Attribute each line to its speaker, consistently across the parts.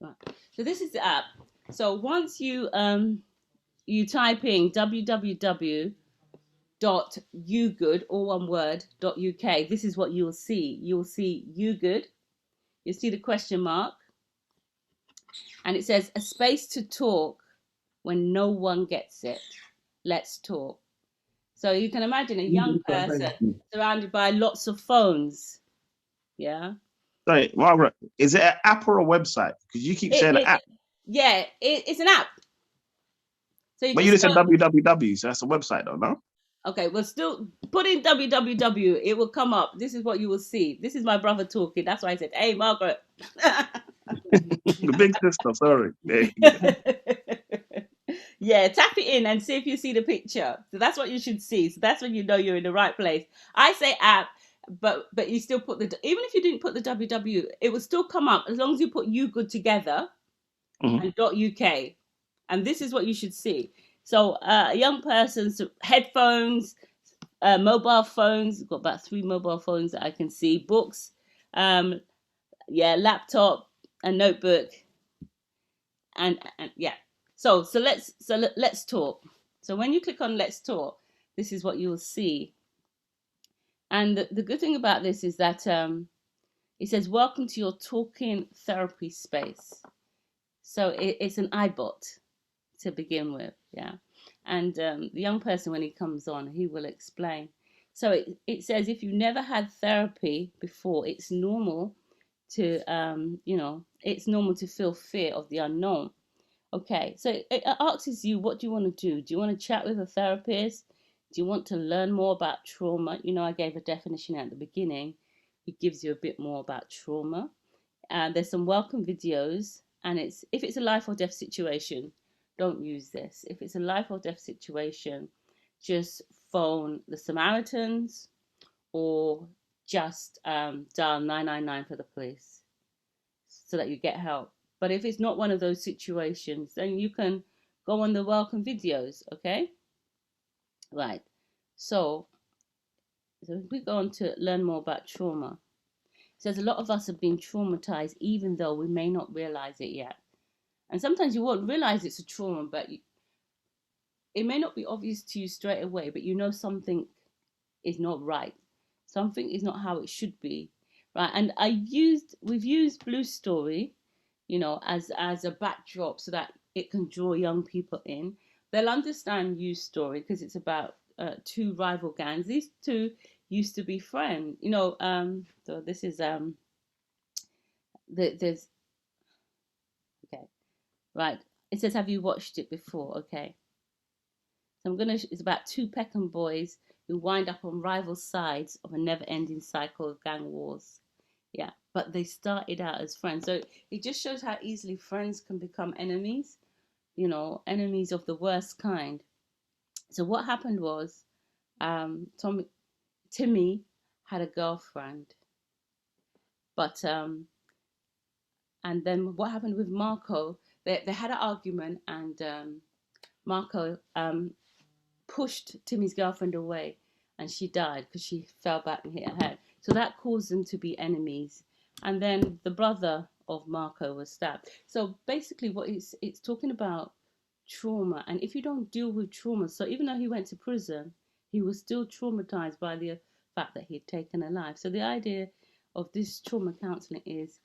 Speaker 1: Right. So this is the app. So once you type in www.ugood, all one word, .uk, this is what you'll see. You'll see ugood. You see the question mark, and it says a space to talk when no one gets it. Let's talk. So you can imagine a young person surrounded by lots of phones. Yeah.
Speaker 2: Sorry, Margaret, is it an app or a website? Because you keep saying
Speaker 1: It
Speaker 2: app.
Speaker 1: yeah, it's an app. So you
Speaker 2: But you
Speaker 1: just
Speaker 2: just
Speaker 1: go.
Speaker 2: said www, so that's a website though, no?
Speaker 1: Okay, well, still put in www. It will come up. This is what you will see. This is my brother talking. That's why I said, "Hey, Margaret."
Speaker 2: The big sister, sorry.
Speaker 1: Yeah, tap it in and see if you see the picture. So that's what you should see. So that's when you know you're in the right place. I say app, but you still put the, even if you didn't put the www, it will still come up as long as you put you good together
Speaker 2: Mhm.
Speaker 1: and .uk. And this is what you should see. So a young person's headphones, mobile phones. Got about 3 mobile phones that I can see. Books, um, yeah, laptop, a notebook, and yeah. Let's talk. So when you click on Let's Talk, this is what you will see. And the good thing about this is that it says, "Welcome to your talking therapy space." So it's an iBot to begin with, yeah. And the young person, when he comes on, he will explain. So it says if you never had therapy before, it's normal to it's normal to feel fear of the unknown. Okay, so it asks you, what do you want to do? Do you want to chat with a therapist? Do you want to learn more about trauma? I gave a definition at the beginning. It gives you a bit more about trauma. And there's some welcome videos. And if it's a life or death situation, don't use this. If it's a life or death situation, just phone the Samaritans or just dial 999 for the police so that you get help. But if it's not one of those situations, then you can go on the welcome videos, okay? Right. So if we go on to learn more about trauma, it says a lot of us have been traumatized even though we may not realize it yet. And sometimes you won't realize it's a trauma, but it may not be obvious to you straight away, but you know something is not right. Something is not how it should be, right? And we've used Blue Story, as a backdrop so that it can draw young people in. They'll understand Use Story because it's about two rival gangs. These two used to be friends, So this is there's okay, right. It says, have you watched it before? Okay. So it's about two Peckham boys who wind up on rival sides of a never-ending cycle of gang wars. Yeah, but they started out as friends. So it just shows how easily friends can become enemies, enemies of the worst kind. So what happened was, Timmy had a girlfriend, but and then what happened with Marco? They had an argument, and Marco pushed Timmy's girlfriend away, and she died because she fell back and hit her head. So that caused them to be enemies. And then the brother of Marco was stabbed. So basically, what it's talking about trauma, and if you don't deal with trauma, so even though he went to prison, he was still traumatized by the fact that he had taken a life. So the idea of this trauma counseling is,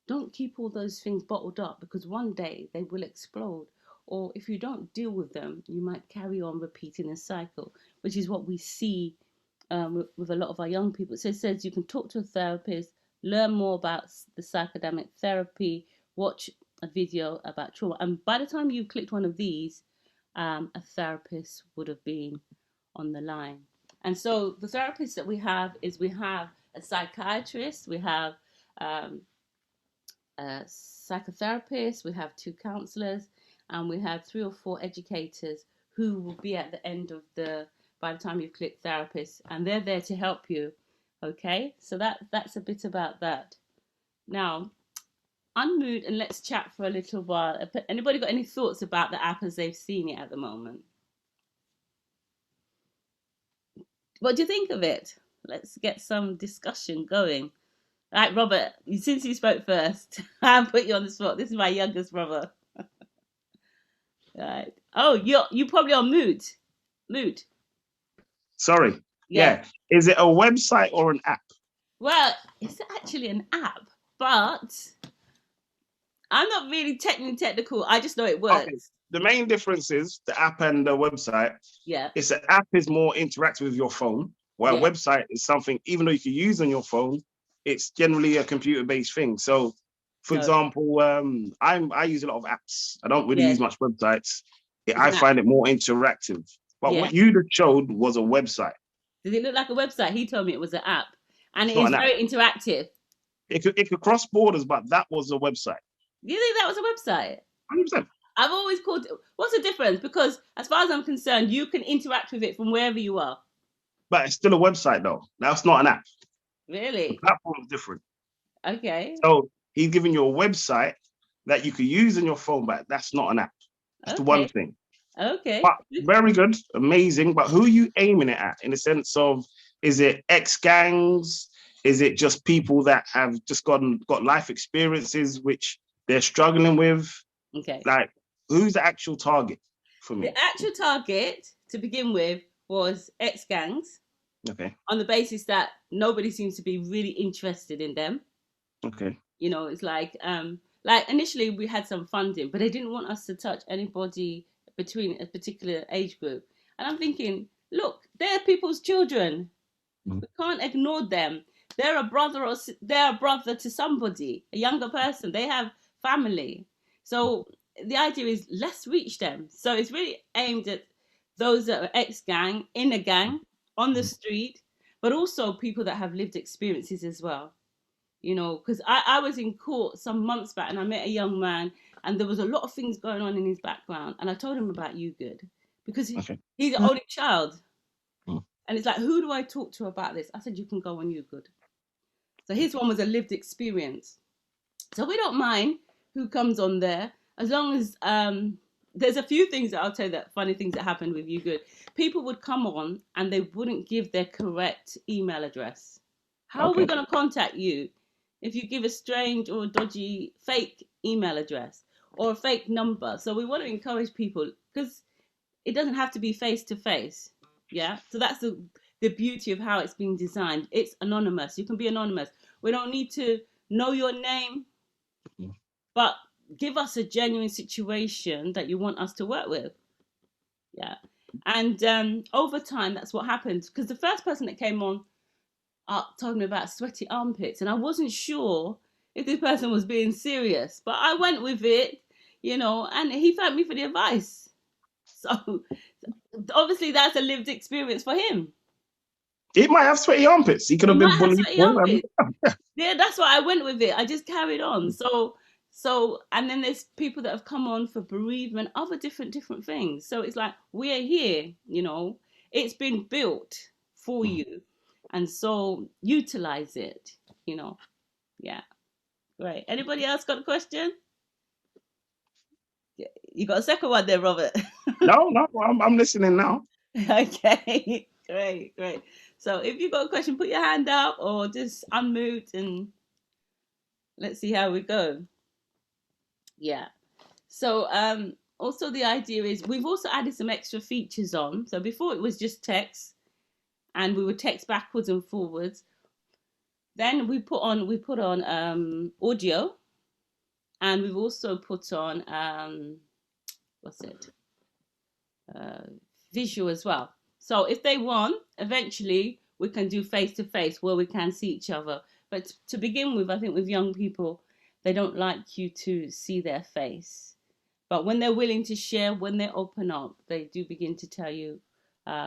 Speaker 1: don't keep all those things bottled up because one day they will explode. Or if you don't deal with them, you might carry on repeating the cycle, which is what we see with a lot of our young people. So it says you can talk to a therapist, learn more about the psychodynamic therapy, watch a video about trauma. And by the time you clicked one of these, a therapist would have been on the line. And so the therapists that we have a psychiatrist, we have um, a psychotherapist, we have 2 counselors, and we have 3 or 4 educators who will be at the end of by the time you've clicked therapist, and they're there to help you. Okay, so that's a bit about that. Now, unmute and let's chat for a little while. Anybody got any thoughts about the app as they've seen it at the moment? What do you think of it? Let's get some discussion going Right, Robert, since you spoke first, I'll put you on the spot. This is my youngest brother. Right. Oh, you probably on mute. Mute.
Speaker 2: Sorry.
Speaker 1: Yeah.
Speaker 2: Yeah. Is it a website or an app?
Speaker 1: Well, it's actually an app, but I'm not really technical. I just know it
Speaker 2: Okay.
Speaker 1: works.
Speaker 2: The main difference is the app and the website.
Speaker 1: Yeah.
Speaker 2: It's an app is more interactive with your phone, while a
Speaker 1: Yeah.
Speaker 2: website is something, even though you can use on your phone, it's generally a computer-based thing. So, for
Speaker 1: No.
Speaker 2: example, I use a lot of apps. I don't really
Speaker 1: Yeah.
Speaker 2: use much websites.
Speaker 1: It's
Speaker 2: I
Speaker 1: an app.
Speaker 2: find it more interactive. But
Speaker 1: Yeah.
Speaker 2: what you just showed was a website.
Speaker 1: Does it look like a website? He told me it was an app, and
Speaker 2: It's
Speaker 1: it
Speaker 2: not
Speaker 1: is
Speaker 2: an app.
Speaker 1: very interactive.
Speaker 2: It could cross borders, but that was a website.
Speaker 1: Do you think that was a website?
Speaker 2: 100%.
Speaker 1: I've always called. What's the difference? Because as far as I'm concerned, you can interact with it from wherever you are.
Speaker 2: But it's still a website, though. That's not an app. The
Speaker 1: Really?
Speaker 2: platform is different.
Speaker 1: Okay.
Speaker 2: So he's giving you a website that you could use on your phone, but that's not an app. That's the one
Speaker 1: Okay.
Speaker 2: thing.
Speaker 1: Okay.
Speaker 2: But very good, amazing. But who are you aiming it at in the sense of, is it ex gangs? Is it just people that have just got life experiences which they're struggling with?
Speaker 1: Okay.
Speaker 2: Like, who's the actual target for
Speaker 1: The
Speaker 2: me?
Speaker 1: actual target to begin with was ex gangs
Speaker 2: Okay.
Speaker 1: on the basis that nobody seems to be really interested in them.
Speaker 2: Okay.
Speaker 1: It's like initially we had some funding, but they didn't want us to touch anybody between a particular age group. And I'm thinking, look, they're people's children.
Speaker 2: Mm.
Speaker 1: We can't ignore them. They're a brother to somebody, a younger person. They have family. So the idea is let's reach them. So it's really aimed at those that are ex-gang, in a gang, on the street, but also people that have lived experiences as well. Because I was in court some months back and I met a young man and there was a lot of things going on in his background. And I told him about You Good because
Speaker 2: Okay.
Speaker 1: he's the only child.
Speaker 2: Mm.
Speaker 1: And it's like, who do I talk to about this? I said, you can go on You Good. So his one was a lived experience. So we don't mind who comes on there as long as there's a few things that I'll tell you, that funny things that happened with You Good. People would come on and they wouldn't give their correct email address. How are we
Speaker 2: Okay.
Speaker 1: going to contact you if you give a strange or dodgy fake email address or a fake number? So we want to encourage people because it doesn't have to be face to face. Yeah. So that's the beauty of how it's been designed. It's anonymous. You can be anonymous. We don't need to know your name, but give us a genuine situation that you want us to work with. Yeah. And over time, that's what happened. Because the first person that came on told me about sweaty armpits, and I wasn't sure if this person was being serious, but I went with it, and he thanked me for the advice. So obviously, that's a lived experience for him.
Speaker 2: He might have sweaty armpits. He could
Speaker 1: He
Speaker 2: have been
Speaker 1: might have
Speaker 2: bullied.
Speaker 1: sweaty armpits. Yeah, that's why I went with it. I just carried on. So, and then there's people that have come on for bereavement, other different things. So it's like, we're here, it's been built for you. And so utilize it, Yeah. Great. Anybody else got a question? Yeah, you got a second one there, Robert.
Speaker 2: No, I'm listening now.
Speaker 1: Okay. Great. So if you've got a question, put your hand up or just unmute and let's see how we go. Yeah. So also the idea is we've also added some extra features on. So before it was just text and we would text backwards and forwards. Then we put on audio, and we've also put on visual as well. So if they want, eventually we can do face to face where we can see each other. But to begin with, I think with young people, they don't like you to see their face. But when they're willing to share, when they open up, they do begin to tell you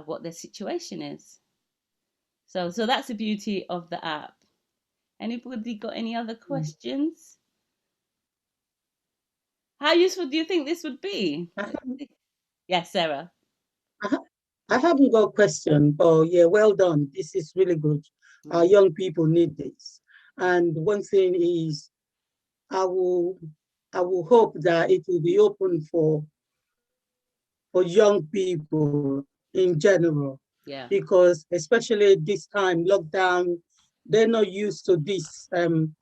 Speaker 1: what their situation is. So that's the beauty of the app. Anybody got any other questions? How useful do you think this would be? Yes, Sarah.
Speaker 3: I haven't got a question, but yeah, well done. This is really good. Our young people need this. And one thing is, I will hope that it will be open for young people in general.
Speaker 1: Yeah.
Speaker 3: Because especially this time, lockdown, they're not used to this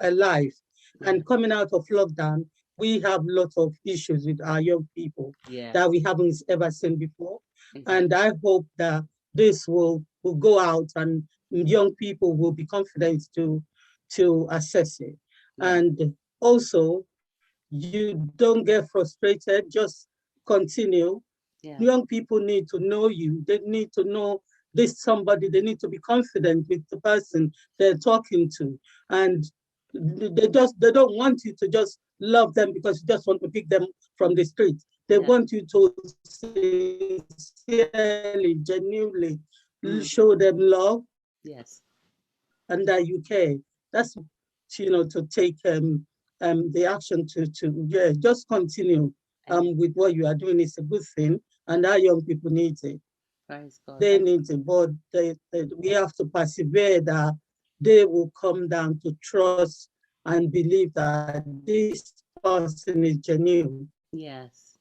Speaker 3: life.
Speaker 1: Yeah.
Speaker 3: And coming out of lockdown, we have lots of issues with our young people
Speaker 1: Yeah.
Speaker 3: that we haven't ever seen before.
Speaker 1: Exactly.
Speaker 3: And I hope that this will go out and young people will be confident to assess it.
Speaker 1: Yeah.
Speaker 3: And also, you don't get frustrated, just continue.
Speaker 1: Yeah.
Speaker 3: Young people need to know you. They need to know this somebody. They need to be confident with the person they're talking to. And they don't want you to just love them because you just want to pick them from the street. They
Speaker 1: Yeah.
Speaker 3: want you to sincerely, genuinely show them love
Speaker 1: Yes.
Speaker 3: and that you care. That's, to take the action to just continue with what you are doing. Is a good thing, and our young people need it.
Speaker 1: Praise God.
Speaker 3: They need it, but we have to persevere that they will come down to trust and believe that this person is genuine.
Speaker 1: Yes.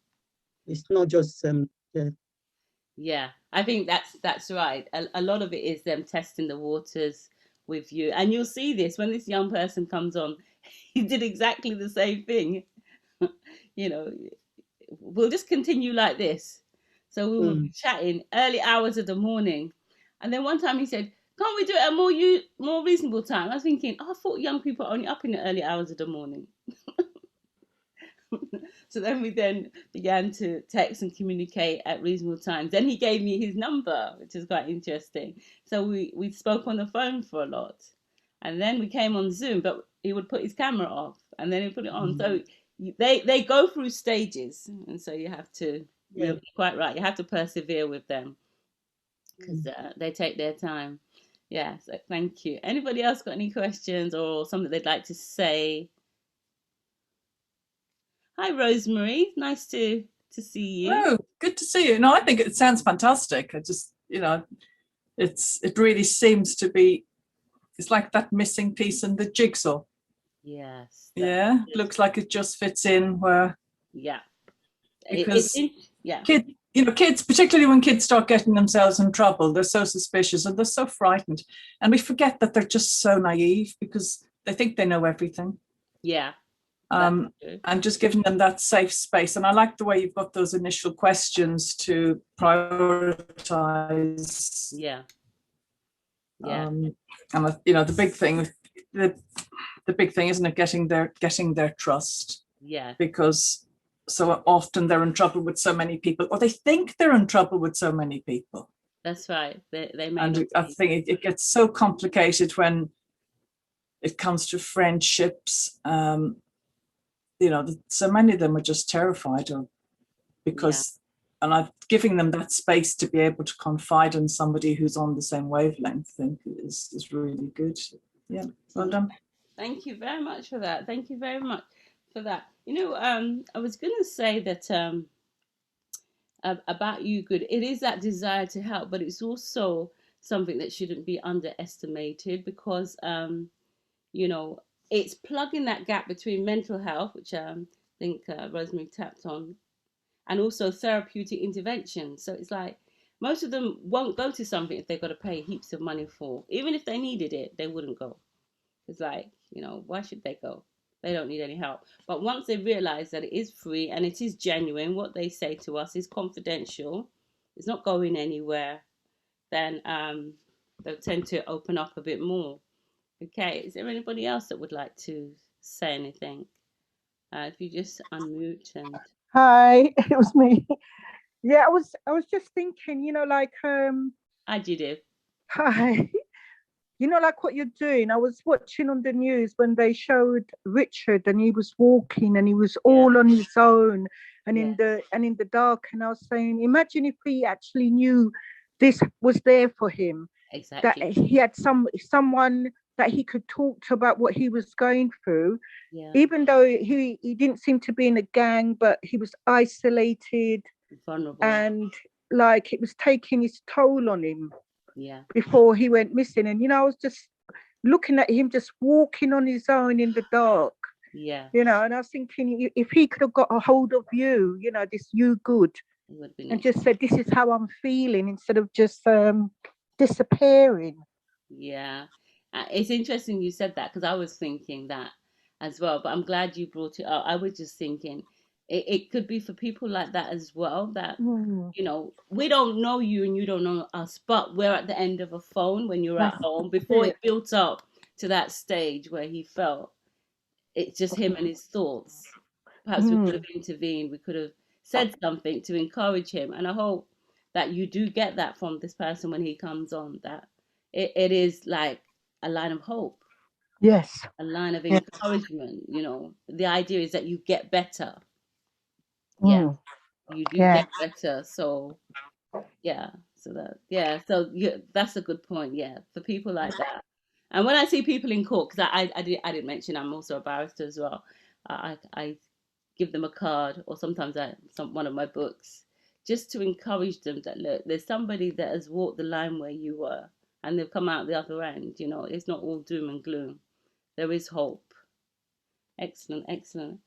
Speaker 3: It's not just
Speaker 1: Yeah, I think that's right. A lot of it is them testing the waters with you, and you'll see this when this young person comes on. He did exactly the same thing. You know, we'll just continue like this. So we were chatting early hours of the morning, and then one time he said, "Can't we do it at more reasonable time?" I was thinking, oh, I thought young people are only up in the early hours of the morning. So then we began to text and communicate at reasonable times. Then he gave me his number, which is quite interesting. So we spoke on the phone for a lot. And then we came on Zoom, but he would put his camera off and then he put it on. So they go through stages. And so you have to, you're quite right, you have to persevere with them because they take their time. Yeah, so thank you. Anybody else got any questions or something they'd like to say? Hi, Rosemary. Nice to see you.
Speaker 4: Oh, good to see you. No, I think it sounds fantastic. I just, it really seems to be, it's like that missing piece in the jigsaw.
Speaker 1: Yes.
Speaker 4: Yeah, it looks like it just fits in where.
Speaker 1: Yeah.
Speaker 4: Because
Speaker 1: yeah.
Speaker 4: Kids, particularly when kids start getting themselves in trouble, they're so suspicious and they're so frightened. And we forget that they're just so naive because they think they know everything.
Speaker 1: Yeah.
Speaker 4: And just giving them that safe space. And I like the way you've got those initial questions to prioritize.
Speaker 1: Yeah. Yeah.
Speaker 4: And the big thing, the big thing, isn't it, getting their trust?
Speaker 1: Yeah.
Speaker 4: Because so often they're in trouble with so many people, or they think they're in trouble with so many people.
Speaker 1: That's right. They may.
Speaker 4: And I think it gets so complicated when it comes to friendships. So many of them are just terrified and I'm giving them that space to be able to confide in somebody who's on the same wavelength. I think is really good. Yeah, well done.
Speaker 1: Thank you very much for that. Thank you very much for that. I was going to say that about you, good. It is that desire to help, but it's also something that shouldn't be underestimated because it's plugging that gap between mental health, which I think Rosemary tapped on, and also therapeutic intervention. So it's like most of them won't go to something if they've got to pay heaps of money for. Even if they needed it, they wouldn't go. It's like, why should they go? They don't need any help. But once they realize that it is free and it is genuine, what they say to us is confidential, it's not going anywhere, then they'll tend to open up a bit more. Okay, is there anybody else that would like to say anything? If you just unmute and.
Speaker 5: Hi, it was me. Yeah, I was just thinking,
Speaker 1: Hi, Judith.
Speaker 5: Hi. Like what you're doing. I was watching on the news when they showed Richard and he was walking and he was all on his own and in the dark, and I was saying, imagine if he actually knew this was there for him.
Speaker 1: Exactly.
Speaker 5: That he had someone that he could talk to about what he was going through.
Speaker 1: Yeah.
Speaker 5: Even though he didn't seem to be in a gang, but he was isolated,
Speaker 1: vulnerable,
Speaker 5: and like it was taking its toll on him.
Speaker 1: Yeah.
Speaker 5: Before he went missing, and I was just looking at him just walking on his own in the dark.
Speaker 1: Yeah.
Speaker 5: And I was thinking, if he could have got a hold of you, this you good, and just said, this is how I'm feeling, instead of just disappearing.
Speaker 1: Yeah. It's interesting you said that because I was thinking that as well. But I'm glad you brought it up. I was just thinking it could be for people like that as well. That
Speaker 5: Mm.
Speaker 1: we don't know you and you don't know us, but we're at the end of a phone when you're at
Speaker 5: That's
Speaker 1: home. Before
Speaker 5: it.
Speaker 1: it built up to that stage where he felt it's just him and his thoughts. Perhaps we could
Speaker 5: Mm.
Speaker 1: have intervened. We could have said something to encourage him. And I hope that you do get that from this person when he comes on, that it is like a line of hope,
Speaker 5: Yes.
Speaker 1: a line of
Speaker 5: Yes.
Speaker 1: encouragement. The idea is that you get better. Yeah,
Speaker 5: Mm.
Speaker 1: you do
Speaker 5: Yeah.
Speaker 1: get better. So, yeah. So that's a good point. Yeah, for people like that. And when I see people in court, because I didn't mention I'm also a barrister as well. I give them a card, or sometimes one of my books, just to encourage them that look, there's somebody that has walked the line where you were, and they've come out the other end. It's not all doom and gloom. There is hope. Excellent, excellent.